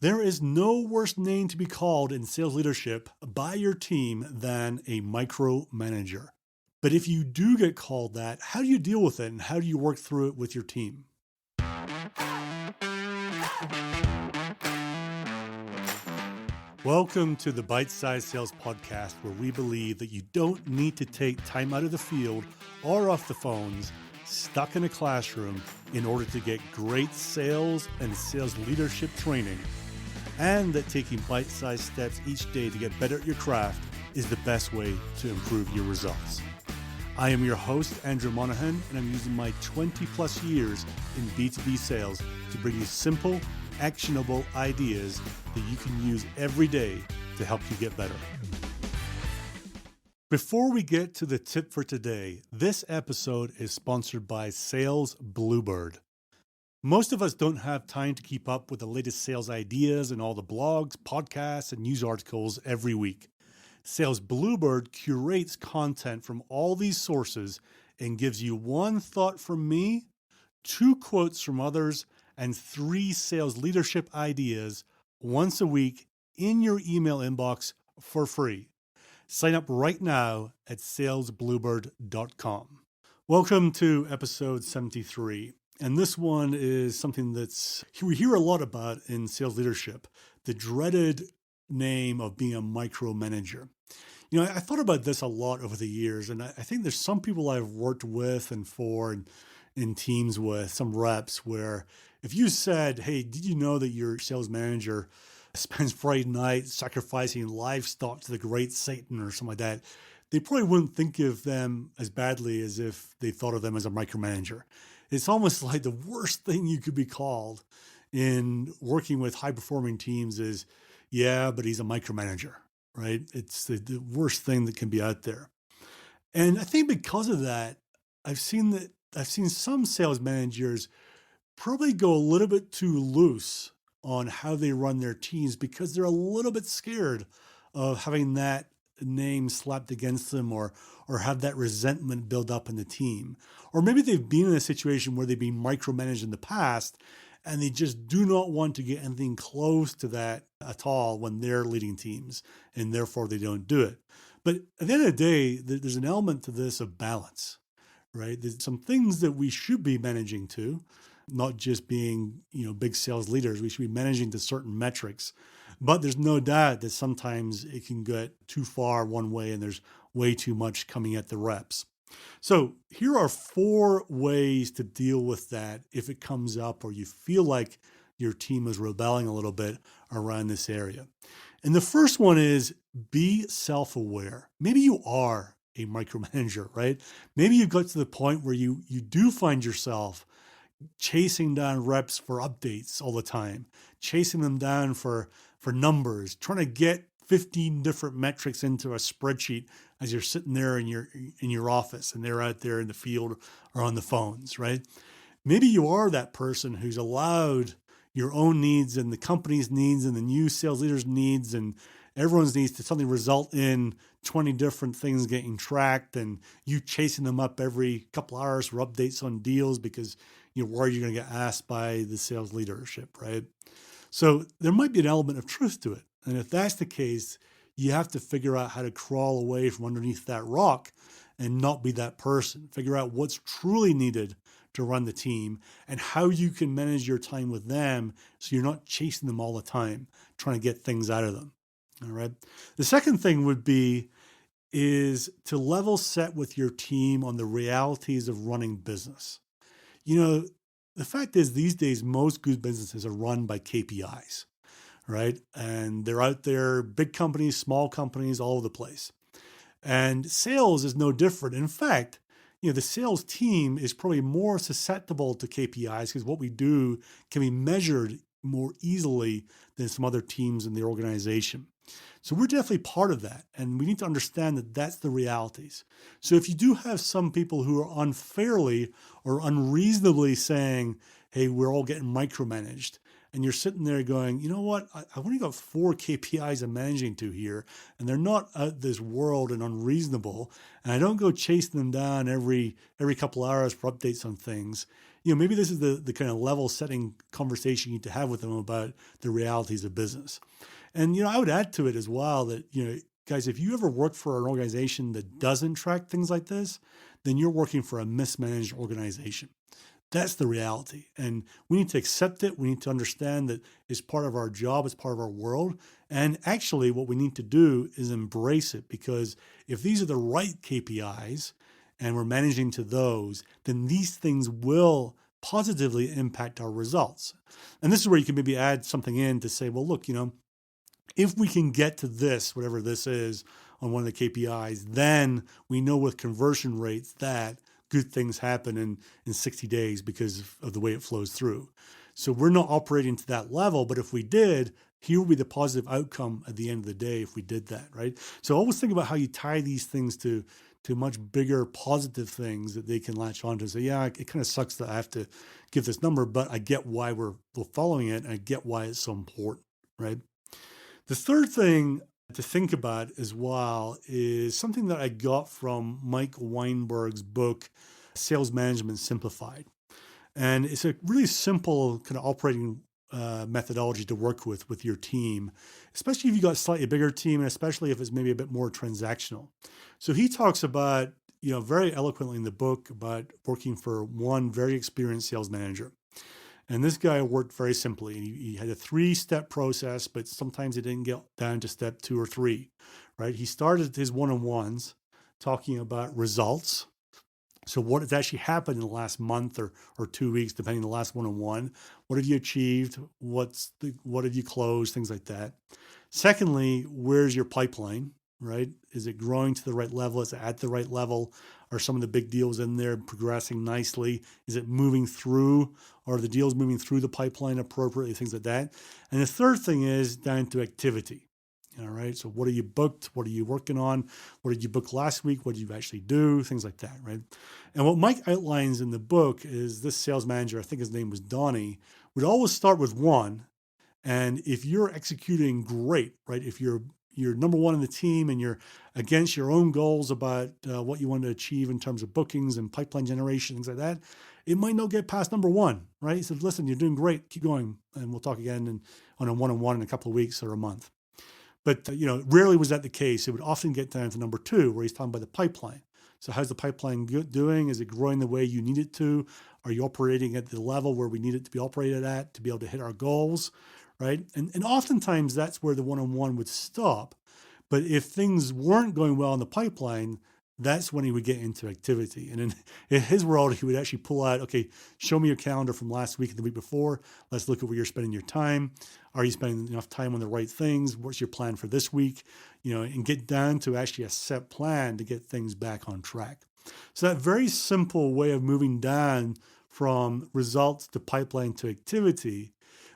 There is no worse name to be called in sales leadership by your team than a micromanager. But if you do get called that, how do you deal with it and how do you work through it with your team? Welcome to the Bite Size Sales Podcast, where we believe that you don't need to take time out of the field or off the phones, stuck in a classroom, in order to get great sales and sales leadership training, and that taking bite-sized steps each day to get better at your craft is the best way to improve your results. I am your host, Andrew Monahan, and I'm using my 20 plus years in B2B sales to bring you simple, actionable ideas that you can use every day to help you get better. Before we get to the tip for today, this episode is sponsored by Sales Bluebird. Most of us don't have time to keep up with the latest sales ideas and all the blogs, podcasts, and news articles every week. Sales Bluebird curates content from all these sources and gives you one thought from me, 2 quotes from others, and 3 sales leadership ideas once a week in your email inbox for free. Sign up right now at salesbluebird.com. Welcome to episode 73. And this one is something we hear a lot about in sales leadership, the dreaded name of being a micromanager. You know, I thought about this a lot over the years, and I think there's some people I've worked with and for and in teams with, some reps, where if you said, hey, did you know that your sales manager spends Friday night sacrificing livestock to the great Satan or something like that, they probably wouldn't think of them as badly as if they thought of them as a micromanager. It's almost like the worst thing you could be called in working with high-performing teams is, yeah, but he's a micromanager, right? It's the worst thing that can be out there. And I think because of that, I've seen some sales managers probably go a little bit too loose on how they run their teams because they're a little bit scared of having that name slapped against them or have that resentment build up in the team. Or maybe they've been in a situation where they've been micromanaged in the past and they just do not want to get anything close to that at all when they're leading teams, and therefore they don't do it. But at the end of the day, there's an element to this of balance, right? There's some things that we should be managing to, not just being, big sales leaders. We should be managing to certain metrics. But there's no doubt that sometimes it can get too far one way and there's way too much coming at the reps. So here are 4 ways to deal with that if it comes up or you feel like your team is rebelling a little bit around this area. And the first one is be self-aware. Maybe you are a micromanager, right? Maybe you got to the point where you do find yourself chasing down reps for updates all the time, chasing them down for numbers, trying to get 15 different metrics into a spreadsheet as you're sitting there in your office and they're out there in the field or on the phones, right? Maybe you are that person who's allowed your own needs and the company's needs and the new sales leaders' needs and everyone's needs to suddenly result in 20 different things getting tracked and you chasing them up every couple hours for updates on deals because you're worried you're going to get asked by the sales leadership, right? So there might be an element of truth to it. And if that's the case, you have to figure out how to crawl away from underneath that rock and not be that person. Figure out what's truly needed to run the team and how you can manage your time with them so you're not chasing them all the time, trying to get things out of them. All right. The second thing is to level set with your team on the realities of running business. The fact is these days, most good businesses are run by KPIs, right? And they're out there, big companies, small companies, all over the place. And sales is no different. In fact, the sales team is probably more susceptible to KPIs because what we do can be measured more easily than some other teams in the organization. So we're definitely part of that. And we need to understand that that's the realities. So if you do have some people who are unfairly or unreasonably saying, hey, we're all getting micromanaged, and you're sitting there going, you know what, I've only got 4 KPIs I'm managing to here, and they're not out this world and unreasonable, and I don't go chasing them down every couple hours for updates on things. maybe this is the kind of level setting conversation you need to have with them about the realities of business. And, I would add to it as well that, guys, if you ever work for an organization that doesn't track things like this, then you're working for a mismanaged organization. That's the reality. And we need to accept it. We need to understand that it's part of our job, it's part of our world. And actually, what we need to do is embrace it, because if these are the right KPIs and we're managing to those, then these things will positively impact our results. And this is where you can maybe add something in to say, well, look, if we can get to this, whatever this is, on one of the KPIs, then we know with conversion rates that good things happen in 60 days because of the way it flows through. So we're not operating to that level, but if we did, here would be the positive outcome at the end of the day if we did that, right? So always think about how you tie these things to much bigger positive things that they can latch onto and say, yeah, it kind of sucks that I have to give this number, but I get why we're following it, and I get why it's so important, right? The third thing to think about as well is something that I got from Mike Weinberg's book, Sales Management Simplified. And it's a really simple kind of operating methodology to work with your team, especially if you've got a slightly bigger team, and especially if it's maybe a bit more transactional. So he talks about, very eloquently in the book about working for one very experienced sales manager. And this guy worked very simply. He had a 3-step process, but sometimes it didn't get down to step 2 or 3, right? He started his one-on-ones talking about results. So what has actually happened in the last month or 2 weeks, depending on the last one-on-one? What have you achieved? What have you closed? Things like that. Secondly, where's your pipeline, right? Is it growing to the right level? Is it at the right level? Are some of the big deals in there progressing nicely? Is it moving through? Are the deals moving through the pipeline appropriately? Things like that. And the third thing is down to activity. All right. So what are you booked? What are you working on? What did you book last week? What did you actually do? Things like that, right? And what Mike outlines in the book is this sales manager, I think his name was Donnie, would always start with 1. And if you're executing great, right? If you're number 1 in the team and you're against your own goals about what you want to achieve in terms of bookings and pipeline generation, things like that, it might not get past number 1, right? He said, listen, you're doing great. Keep going. And we'll talk again on a one-on-one in a couple of weeks or a month. But, rarely was that the case. It would often get down to number 2, where he's talking about the pipeline. So how's the pipeline doing? Is it growing the way you need it to? Are you operating at the level where we need it to be operated at to be able to hit our goals, right? And oftentimes that's where the one-on-one would stop. But if things weren't going well in the pipeline, that's when he would get into activity. And in his world, he would actually pull out, okay, show me your calendar from last week and the week before. Let's look at where you're spending your time. Are you spending enough time on the right things? What's your plan for this week? And get down to actually a set plan to get things back on track. So that very simple way of moving down from results to pipeline to activity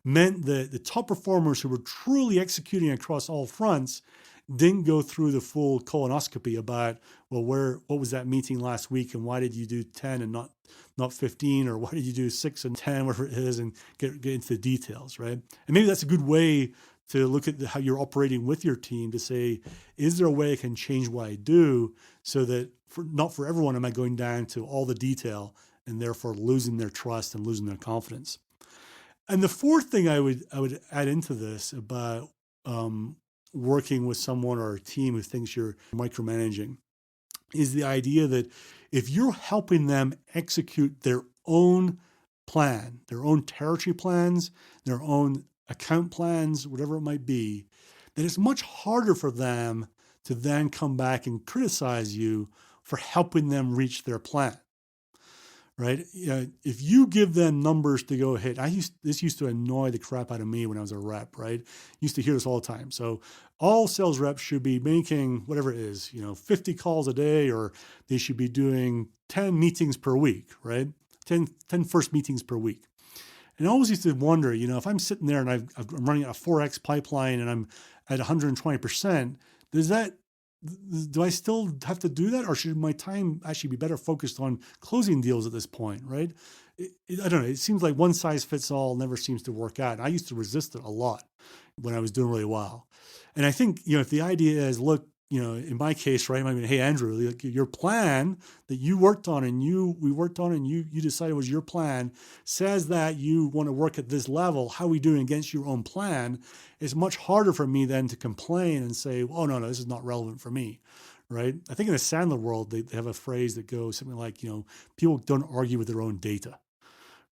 meant that the top performers who were truly executing across all fronts didn't go through the full colonoscopy about, well, what was that meeting last week and why did you do 10 and not 15, or why did you do 6 and 10, whatever it is, and get into the details, right? And maybe that's a good way to look at how you're operating with your team to say, is there a way I can change what I do so that not for everyone am I going down to all the detail and therefore losing their trust and losing their confidence. And the fourth thing I would add into this about working with someone or a team who thinks you're micromanaging is the idea that if you're helping them execute their own plan, their own territory plans, their own account plans, whatever it might be, then it's much harder for them to then come back and criticize you for helping them reach their plan. Right? If you give them numbers to go hit, this used to annoy the crap out of me when I was a rep, right? Used to hear this all the time. So all sales reps should be making whatever it is, 50 calls a day, or they should be doing 10 meetings per week, right? 10 first meetings per week. And I always used to wonder, if I'm sitting there and I'm running a 4X pipeline and I'm at 120%, do I still have to do that, or should my time actually be better focused on closing deals at this point, right? I don't know. It seems like one size fits all never seems to work out. And I used to resist it a lot when I was doing really well. And I think, if the idea is, look, in my case, right? I mean, hey, Andrew, like your plan that you worked on and you decided was your plan says that you want to work at this level. How are we doing against your own plan? It's much harder for me then to complain and say, oh, no, this is not relevant for me, right? I think in the Sandler world, they have a phrase that goes something like, people don't argue with their own data.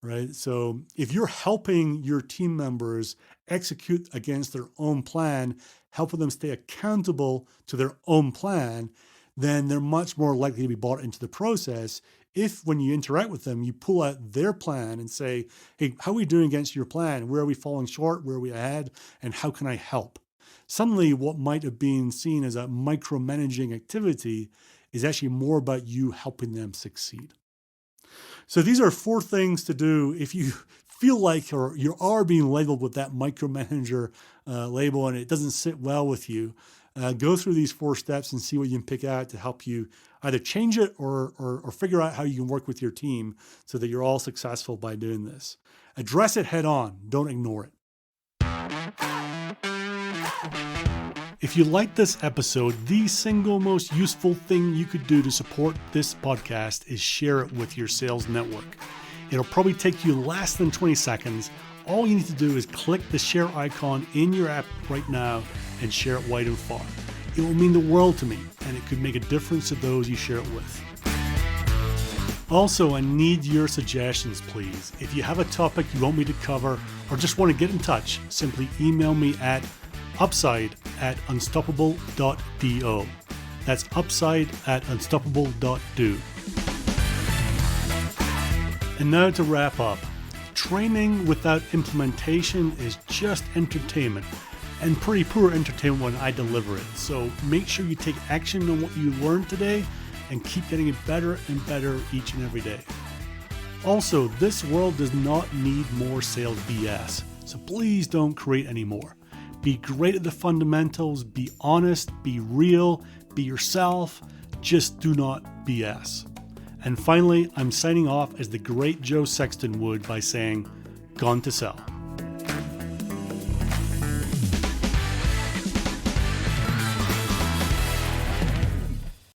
Right. So if you're helping your team members execute against their own plan, helping them stay accountable to their own plan, then they're much more likely to be bought into the process. If when you interact with them, you pull out their plan and say, hey, how are we doing against your plan? Where are we falling short? Where are we ahead? And how can I help? Suddenly, what might have been seen as a micromanaging activity is actually more about you helping them succeed. So these are 4 things to do if you feel like or you are being labeled with that micromanager label and it doesn't sit well with you. Go through these 4 steps and see what you can pick out to help you either change it or figure out how you can work with your team so that you're all successful by doing this. Address it head on. Don't ignore it. If you like this episode, the single most useful thing you could do to support this podcast is share it with your sales network. It'll probably take you less than 20 seconds. All you need to do is click the share icon in your app right now and share it wide and far. It will mean the world to me, and it could make a difference to those you share it with. Also, I need your suggestions, please. If you have a topic you want me to cover or just want to get in touch, simply email me at upside@unstoppable.do. That's upside@unstoppable.do. And now to wrap up. Training without implementation is just entertainment, and pretty poor entertainment when I deliver it. So make sure you take action on what you learned today and keep getting it better and better each and every day. Also, this world does not need more sales BS, so please don't create any more. Be great at the fundamentals, be honest, be real, be yourself, just do not BS. And finally, I'm signing off as the great Joe Sexton would by saying, gone to sell.